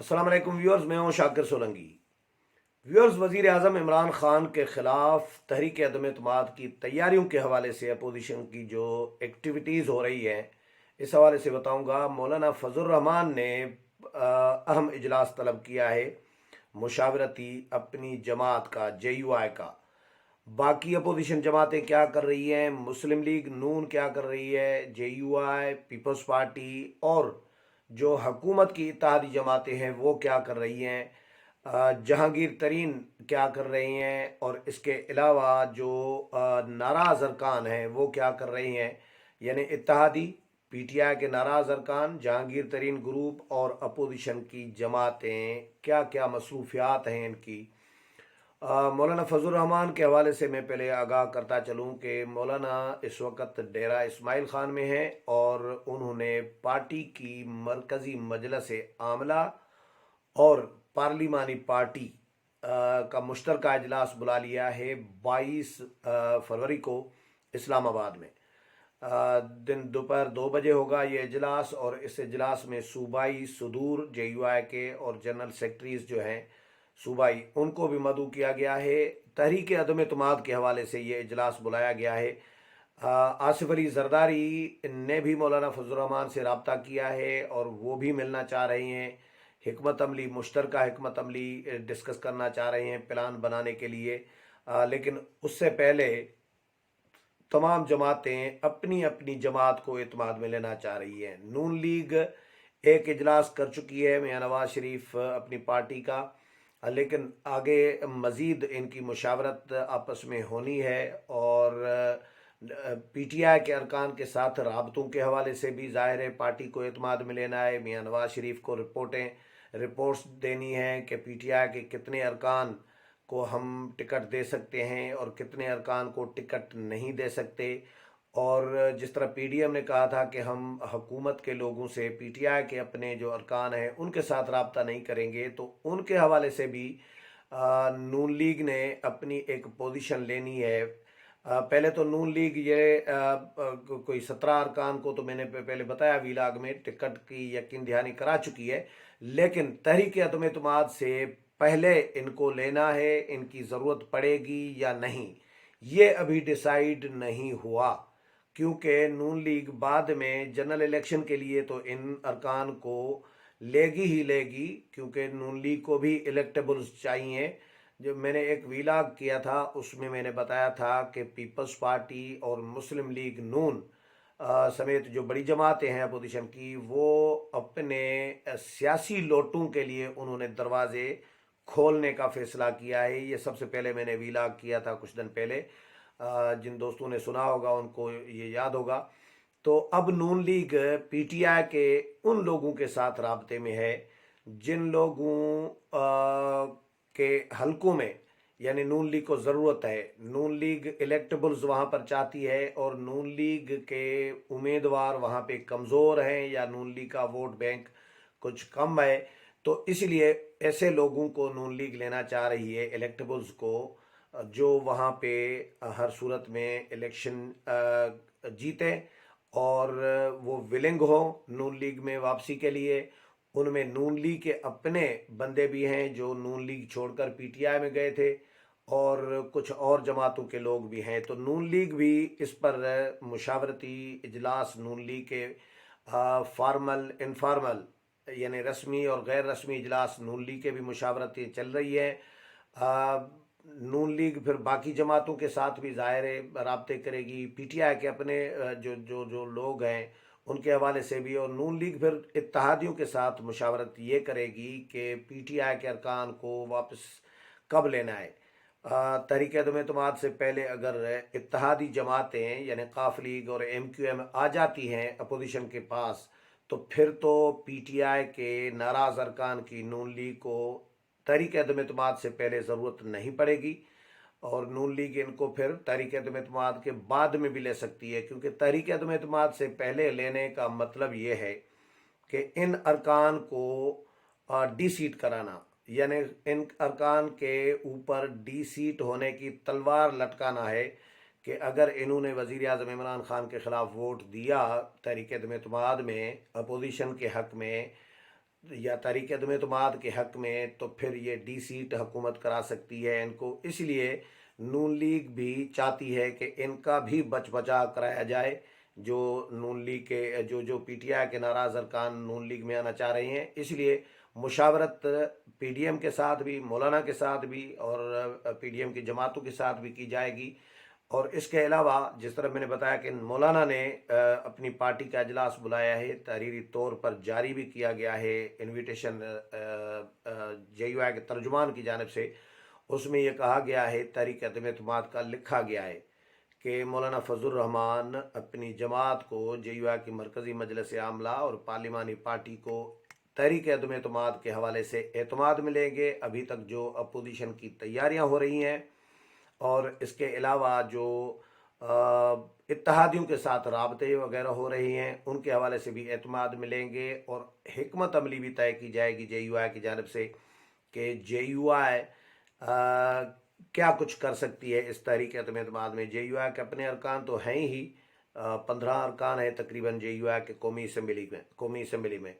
अस्सलाम वालेकुम व्यूअर्स, मैं हूं शाकिर सोलंकी। व्यूअर्स, वजीर आजम इमरान खान के खिलाफ तहरीक अदम एतमाद की तैयारियों के हवाले से अपोजिशन की जो एक्टिविटीज़ हो रही हैं, इस हवाले से बताऊंगा। मौलाना फजल रहमान ने अहम इजलास तलब किया है मुशावरती अपनी जमात का, JUI का। बाकी अपोजिशन जमातें क्या कर रही हैं, मुस्लिम लीग नून क्या कर रही है, JUI, पीपल्स पार्टी और जो हकूमत की इत्तेहादी जमातें हैं वो क्या कर रही हैं, जहांगीर तरीन क्या कर रही हैं, और इसके अलावा जो नाराज़ अरकान हैं वो क्या कर रही हैं। यानी इत्तेहादी, PTI के नाराज़ अरकान, जहांगीर तरीन ग्रुप और अपोजिशन की जमातें क्या क्या मसरूफियात हैं इनकी। मौलाना फजल रहमान के हवाले से मैं पहले आगाह करता चलूँ कि मौलाना इस वक्त डेरा इस्माइल ख़ान में हैं और उन्होंने पार्टी की मरकज़ी मजलिस आमला और पार्लिमानी पार्टी का मुश्तरका इजलास बुला लिया है 22 फरवरी को इस्लामाबाद में। दिन दोपहर 2 बजे होगा ये इजलास, और इस इजलास में सूबाई सदूर JUI के और जनरल सेक्रेटरीज जो हैं सूबाई, उनको भी मदऊ किया गया है। तहरीक अदम एतमाद के हवाले से ये इजलास बुलाया गया है। आसिफ अली जरदारी ने भी मौलाना फजल रहमान से रब्ता किया है और वो भी मिलना चाह रही हैं। हिकमत अमली, मुश्तरका हिकमत अमली डिस्कस करना चाह रहे हैं प्लान बनाने के लिए। लेकिन उससे पहले तमाम जमातें अपनी अपनी जमात को एतमाद में लेना चाह रही है। नून लीग एक इजलास कर चुकी है, मियां नवाज शरीफ अपनी पार्टी का, लेकिन आगे मज़ीद इनकी मुशावरत आपस में होनी है। और PTI के अरकान के साथ राबतों के हवाले से भी ज़ाहिर है पार्टी को एतमाद में लेना है। मियां नवाज शरीफ को रिपोर्ट्स देनी है कि PTI के कितने अरकान को हम टिकट दे सकते हैं और कितने अरकान को टिकट नहीं दे सकते। और जिस तरह PDM ने कहा था कि हम हुकूमत के लोगों से, PTI के अपने जो अरकान हैं उनके साथ रब्ता नहीं करेंगे, तो उनके हवाले से भी नून लीग ने अपनी एक पोजीशन लेनी है। पहले तो नून लीग ये कोई 17 अरकान को, तो मैंने पहले बताया वीलाग में, टिकट की यकीन दहानी करा चुकी है। लेकिन तहरीक अदम एतमाद से पहले इनको लेना है, इनकी ज़रूरत पड़ेगी या नहीं, ये अभी डिसाइड नहीं हुआ। क्योंकि नून लीग बाद में जनरल इलेक्शन के लिए तो इन अरकान को लेगी ही लेगी, क्योंकि नून लीग को भी इलेक्टेबल्स चाहिए। जो मैंने एक वीलाग किया था उसमें मैंने बताया था कि पीपल्स पार्टी और मुस्लिम लीग नून समेत जो बड़ी जमातें हैं अपोजिशन की, वो अपने सियासी लोटों के लिए उन्होंने दरवाजे खोलने का फैसला किया है। ये सबसे पहले मैंने वीलाग किया था कुछ दिन पहले, जिन दोस्तों ने सुना होगा उनको ये याद होगा। तो अब नून लीग PTI के उन लोगों के साथ राब्ते में है जिन लोगों के हलकों में, यानी नून लीग को ज़रूरत है। नून लीग इलेक्टेबल्स वहाँ पर चाहती है और नून लीग के उम्मीदवार वहाँ पे कमज़ोर हैं या नून लीग का वोट बैंक कुछ कम है, तो इसलिए ऐसे लोगों को नून लीग लेना चाह रही है, इलेक्टेबल्स को, जो वहाँ पे हर सूरत में इलेक्शन जीते और वो विलिंग हो नून लीग में वापसी के लिए। उनमें नून लीग के अपने बंदे भी हैं जो नून लीग छोड़कर PTI में गए थे, और कुछ और जमातों के लोग भी हैं। तो नून लीग भी इस पर मुशावरती इजलास, नून लीग के फार्मल इनफार्मल यानी रस्मी और गैर रस्मी इजलास नून लीग के भी मुशावरतें चल रही है। नून लीग फिर बाकी जमातों के साथ भी ज़ाहिर है राब्ते करेगी, PTI के अपने जो जो जो लोग हैं उनके हवाले से भी, और नून लीग फिर इत्तेहादियों के साथ मुशावरत ये करेगी कि PTI के अरकान को वापस कब लेना है। तहरीक अदम एतमाद से पहले अगर इत्तेहादी जमातें यानी काफ लीग और MQM आ जाती हैं अपोजिशन के पास, तो फिर तो PTI के नाराज़ अरकान की नून लीग को तहरीक अदम एतमाद से पहले ज़रूरत नहीं पड़ेगी, और नून लीग इनको फिर तहरीक अदम एतमाद के बाद में भी ले सकती है। क्योंकि तहरीक अदम एतमाद से पहले लेने का मतलब ये है कि इन अरकान को डी सीट कराना, यानी इन अरकान के ऊपर डी सीट होने की तलवार लटकाना है कि अगर इन्होंने वज़ीर आज़म इमरान खान के ख़िलाफ़ वोट दिया तहरीक अदम एतमाद में अपोजिशन के हक़ में, या तहरीक अदम एतमाद के हक में, तो फिर ये डी सीट हुकूमत करा सकती है इनको। इसलिए नून लीग भी चाहती है कि इनका भी बच बचा कराया जाए। जो नून लीग के जो पीटीआई के नाराज़ अरकान नून लीग में आना चाह रहे हैं, इसलिए मुशावरत पीडीएम के साथ भी, मौलाना के साथ भी और पीडीएम की जमातों के साथ भी की जाएगी। और इसके अलावा जिस तरह मैंने बताया कि मौलाना ने अपनी पार्टी का अजलास बुलाया है, तहरीरी तौर पर जारी भी किया गया है इनविटेशन JUI के तर्जुमान की जानिब से। उसमें यह कहा गया है, तहरीक अदम एतमाद का लिखा गया है कि मौलाना फजल रहमान अपनी जमात को, JUI की मरकज़ी मजलिस आमला और पार्लिमानी पार्टी को तहरीक अदम एतमाद के हवाले से एतमाद मिलेंगे। अभी तक जो अपोजिशन की तैयारियां हो रही हैं और इसके अलावा जो इत्तहादियों के साथ राबते वगैरह हो रही हैं, उनके हवाले से भी एतमाद मिलेंगे। और हिकमत अमली भी तय की जाएगी JUI की जानिब से कि JUI क्या कुछ कर सकती है इस तहरीक अदम एतमाद में। JUI के अपने अरकान तो हैं ही, 15 अरकान है तकरीबन JUI के कौमी असम्बली में।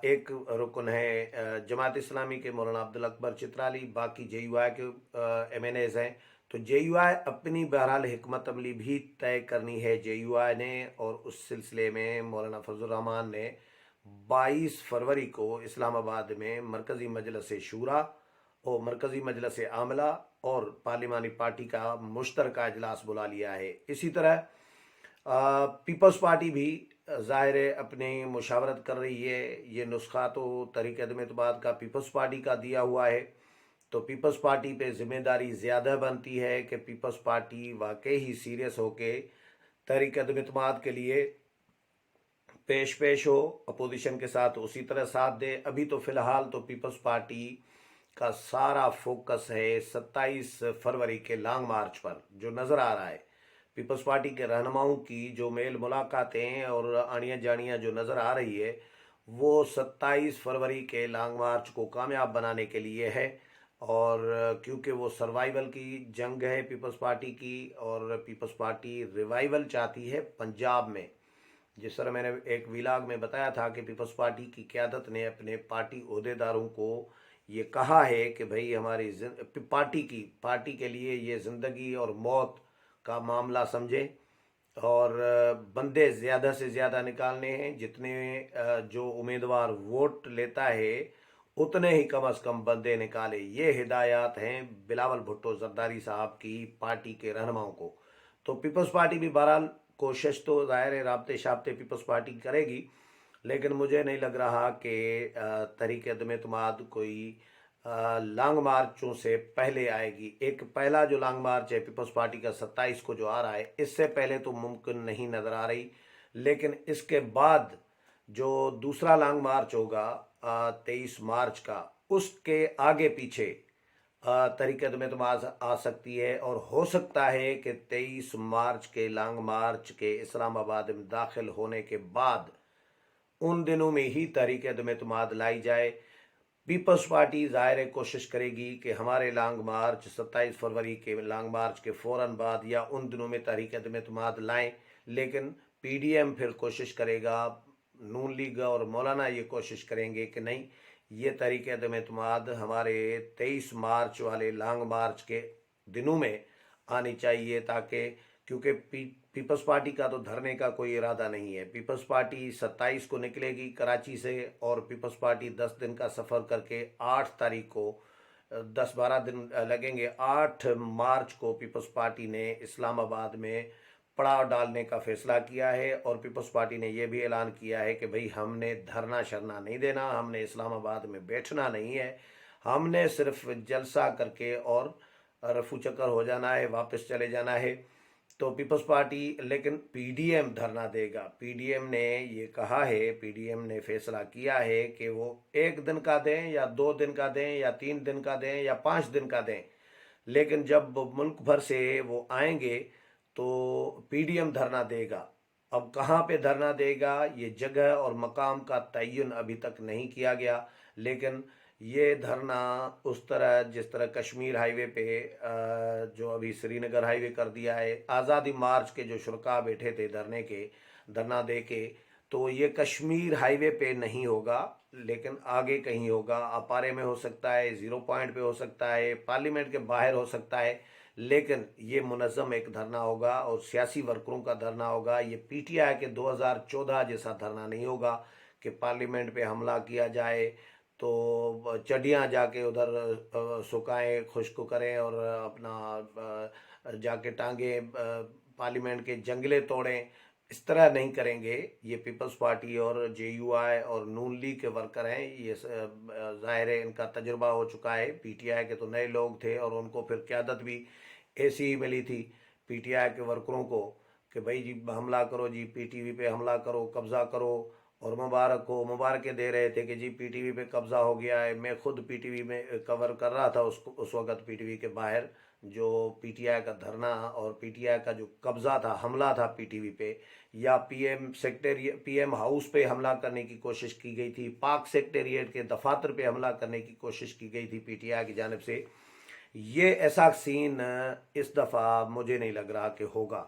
एक रुकन है जमात इस्लामी के मौलाना अब्दुल अकबर चित्राली, बाकी JUI के MNAs हैं। तो JUI अपनी बहरहाल हिकमत अमली भी तय करनी है JUI ने। और उस सिलसिले में मौलाना फजल रहमान ने 22 फरवरी को इस्लामाबाद में मरकज़ी मजलिस शूरा और मरकज़ी मजलिस आमला और पार्लिमानी पार्टी का मुश्तरका इजलास बुला लिया है। इसी तरह पीपल्स पार्टी भी ज़ाहिर है अपनी मुशावरत कर रही है। ये नुस्खा तो तहरीक अदम एतमाद का पीपल्स पार्टी का दिया हुआ है, तो पीपल्स पार्टी पे ज़िम्मेदारी ज़्यादा बनती है कि पीपल्स पार्टी वाकई ही सीरियस होके तहरीक अदम एतमाद के लिए पेश हो, अपोजिशन के साथ उसी तरह साथ दे। अभी तो फ़िलहाल तो पीपल्स पार्टी का सारा फोकस है 27 फरवरी के लॉन्ग मार्च पर, जो नज़र आ रहा है। पीपल्स पार्टी के रहनुमाओं की जो मेल मुलाकातें और आनियाँ जानियाँ जो नज़र आ रही है, वो 27 फरवरी के लॉन्ग मार्च को कामयाब बनाने के लिए है। और क्योंकि वो सर्वाइवल की जंग है पीपल्स पार्टी की, और पीपल्स पार्टी रिवाइवल चाहती है पंजाब में। जिस तरह मैंने एक व्लॉग में बताया था कि पीपल्स पार्टी की क़यादत ने अपने पार्टी ओहदेदारों को ये कहा है कि भाई हमारी पार्टी के लिए ये ज़िंदगी और मौत का मामला समझे और बंदे ज़्यादा से ज़्यादा निकालने हैं। जितने जो उम्मीदवार वोट लेता है उतने ही कम अज़ कम बंदे निकाले। ये हिदायत हैं बिलावल भुट्टो जरदारी साहब की पार्टी के रहनुमाओं को। तो पीपल्स पार्टी भी बहरहाल कोशिश तो ज़ाहिर है राब्ते शाब्ते पीपल्स पार्टी करेगी, लेकिन मुझे नहीं लग रहा कि तहरीक अदम एतमाद कोई लॉन्ग मार्चों से पहले आएगी। एक पहला जो लॉन्ग मार्च है पीपल्स पार्टी का 27 को जो आ रहा है, इससे पहले तो मुमकिन नहीं नज़र आ रही। लेकिन इसके बाद जो दूसरा लॉन्ग मार्च होगा 23 मार्च का, उसके आगे पीछे तहरीक अदम एतमाद आ सकती है। और हो सकता है कि 23 मार्च के लॉन्ग मार्च के इस्लामाबाद में दाखिल होने के बाद उन दिनों में ही तहरीक अदम एतमाद लाई जाए। पीपल्स पार्टी ज़ाहिर कोशिश करेगी कि हमारे लॉन्ग मार्च 27 फरवरी के लॉन्ग मार्च के फ़ौरन बाद या उन दिनों में तहरीक अदम एतमाद लाएँ। लेकिन PDM फिर कोशिश करेगा, नून लीग और मौलाना ये कोशिश करेंगे कि नहीं, ये तहरीक अदम एतमाद हमारे 23 मार्च वाले लॉन्ग मार्च के दिनों में आनी चाहिए, ताकि क्योंकि पीपल्स पार्टी का तो धरने का कोई इरादा नहीं है। पीपल्स पार्टी 27 को निकलेगी कराची से और पीपल्स पार्टी 10 दिन का सफ़र करके 8 तारीख को 10-12 दिन लगेंगे। 8 मार्च को पीपल्स पार्टी ने इस्लामाबाद में पड़ाव डालने का फैसला किया है। और पीपल्स पार्टी ने यह भी ऐलान किया है कि भाई हमने धरना शरना नहीं देना, हमने इस्लामाबाद में बैठना नहीं है, हमने सिर्फ जलसा करके और रफू चक्कर हो जाना है, वापस चले जाना है। तो पीपल्स पार्टी, लेकिन PDM धरना देगा। PDM ने ये कहा है, PDM ने फैसला किया है कि वो 1 दिन का दें या 2 दिन का दें या 3 दिन का दें या 5 दिन का दें, लेकिन जब मुल्क भर से वो आएंगे तो PDM धरना देगा। अब कहाँ पे धरना देगा, ये जगह और मकाम का तयन अभी तक नहीं किया गया, लेकिन ये धरना उस तरह जिस तरह कश्मीर हाईवे पे जो अभी श्रीनगर हाईवे कर दिया है, आज़ादी मार्च के जो शुरका बैठे थे धरना दे के, तो ये कश्मीर हाईवे पे नहीं होगा, لیکن آگے کہیں ہوگا، اپارے میں ہو سکتا ہے، 0 پوائنٹ پہ ہو سکتا ہے، پارلیمنٹ کے باہر ہو سکتا ہے، لیکن یہ منظم ایک دھرنا ہوگا اور سیاسی ورکروں کا دھرنا ہوگا۔ یہ پی ٹی آئی کے 2014 جیسا دھرنا نہیں ہوگا کہ پارلیمنٹ پہ حملہ کیا جائے تو چڈیاں جا کے ادھر سکھائیں، خشک کریں اور اپنا جا کے ٹانگیں پارلیمنٹ کے جنگلے توڑیں۔ اس طرح نہیں کریں گے۔ یہ پیپلز پارٹی اور جے یو آئی اور نون لیگ کے ورکر ہیں، یہ ظاہر ہے ان کا تجربہ ہو چکا ہے۔ پی ٹی آئی کے تو نئے لوگ تھے اور ان کو پھر قیادت بھی ایسی ہی ملی تھی پی ٹی آئی کے ورکروں کو کہ بھائی جی حملہ کرو، جی پی ٹی وی پہ حملہ کرو، قبضہ کرو، اور مبارکیں دے رہے تھے کہ جی پی ٹی وی پہ قبضہ ہو گیا ہے۔ میں خود پی ٹی وی میں کور کر رہا تھا اس وقت پی ٹی وی کے باہر جو پی ٹی آئی کا دھرنا اور پی ٹی آئی کا جو قبضہ تھا، حملہ تھا پی ٹی وی پہ، یا پی ایم ہاؤس پہ حملہ کرنے کی کوشش کی گئی تھی، پاک سیکٹریٹ کے دفاتر پہ حملہ کرنے کی کوشش کی گئی تھی پی ٹی آئی کی جانب سے۔ یہ ایسا سین اس دفعہ مجھے نہیں لگ رہا کہ ہوگا۔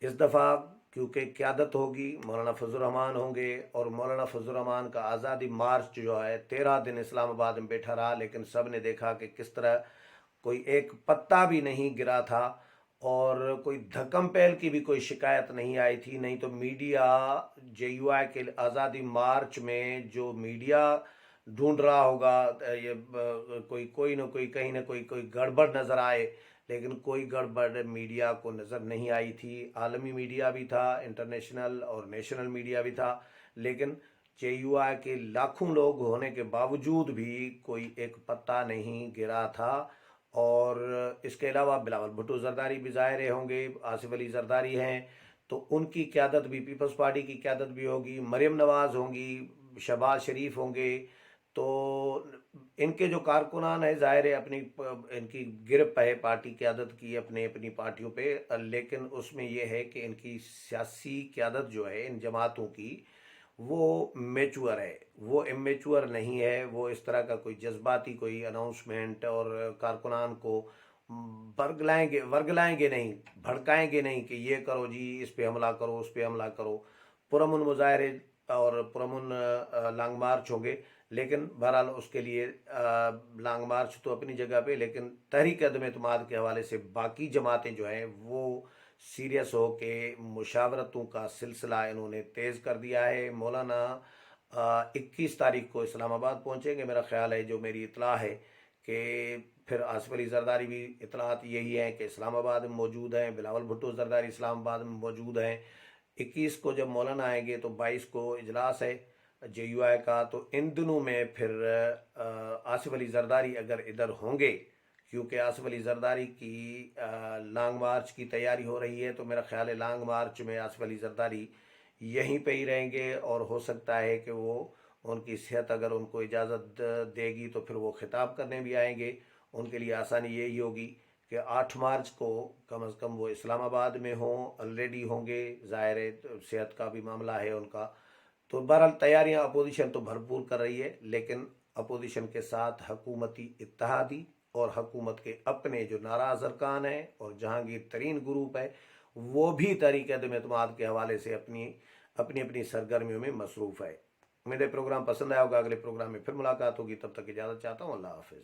اس دفعہ کیونکہ قیادت ہوگی، مولانا فضل الرحمان ہوں گے، اور مولانا فضل الرحمان کا آزادی مارچ جو ہے 13 دن اسلام آباد میں بیٹھا رہا، لیکن سب نے دیکھا کہ کس طرح کوئی ایک پتا بھی نہیں گرا تھا اور کوئی دھکم پہل کی بھی کوئی شکایت نہیں آئی تھی۔ نہیں تو میڈیا جے یو آئی کے آزادی مارچ میں جو میڈیا ڈھونڈ رہا ہوگا، یہ کوئی نہ کوئی کہیں نہ کوئی گڑبڑ نظر آئے، لیکن کوئی گڑبڑ میڈیا کو نظر نہیں آئی تھی۔ عالمی میڈیا بھی تھا، انٹرنیشنل اور نیشنل میڈیا بھی تھا، لیکن جے یو آئی کے لاکھوں لوگ ہونے کے باوجود بھی کوئی ایک پتا نہیں گرا تھا۔ اور اس کے علاوہ بلاول بھٹو زرداری بھی ظاہر ہوں گے، آصف علی زرداری ہیں، تو ان کی قیادت بھی، پیپلز پارٹی کی قیادت بھی ہوگی، مریم نواز ہوں گی، شہباز شریف ہوں گے۔ تو ان کے جو کارکنان ہیں ظاہر ہے ان کی گرپ ہے پارٹی قیادت کی اپنی پارٹیوں پہ، لیکن اس میں یہ ہے کہ ان کی سیاسی قیادت جو ہے ان جماعتوں کی وہ میچور ہے، وہ امیچور نہیں ہے۔ وہ اس طرح کا کوئی جذباتی کوئی اناؤنسمنٹ اور کارکنان کو ورگلائیں گے نہیں، بھڑکائیں گے نہیں کہ یہ کرو جی، اس پہ حملہ کرو، اس پہ حملہ کرو۔ پرامن مظاہرے اور پرامن لانگ مارچ ہوں گے، لیکن بہرحال اس کے لیے لانگ مارچ تو اپنی جگہ پہ، لیکن تحریک عدم اعتماد کے حوالے سے باقی جماعتیں جو ہیں وہ سیریس ہو کے مشاورتوں کا سلسلہ انہوں نے تیز کر دیا ہے۔ مولانا 21 تاریخ کو اسلام آباد پہنچیں گے، میرا خیال ہے، جو میری اطلاع ہے، کہ پھر آصف علی زرداری بھی اطلاعات یہی ہیں کہ اسلام آباد میں موجود ہیں، بلاول بھٹو زرداری اسلام آباد میں موجود ہیں۔ 21 کو جب مولانا آئیں گے تو 22 کو اجلاس ہے جے یو آئی کا، تو ان دنوں میں پھر آصف علی زرداری اگر ادھر ہوں گے، کیونکہ آصف علی زرداری کی لانگ مارچ کی تیاری ہو رہی ہے، تو میرا خیال ہے لانگ مارچ میں آصف علی زرداری یہیں پہ ہی رہیں گے، اور ہو سکتا ہے کہ وہ ان کی صحت اگر ان کو اجازت دے گی تو پھر وہ خطاب کرنے بھی آئیں گے۔ ان کے لیے آسانی یہی ہوگی کہ 8 مارچ کو کم از کم وہ اسلام آباد میں ہوں، آلریڈی ہوں گے، ظاہر ہے صحت کا بھی معاملہ ہے ان کا۔ تو بہرحال تیاریاں اپوزیشن تو بھرپور کر رہی ہے، لیکن اپوزیشن کے ساتھ حکومتی اتحادی اور حکومت کے اپنے جو ناراض ارکان ہیں اور جہانگیر ترین گروپ ہے، وہ بھی تحریک عدم اعتماد کے حوالے سے اپنی سرگرمیوں میں مصروف ہے۔ میرے پروگرام پسند آیا ہوگا، اگلے پروگرام میں پھر ملاقات ہوگی، تب تک اجازت چاہتا ہوں، اللہ حافظ۔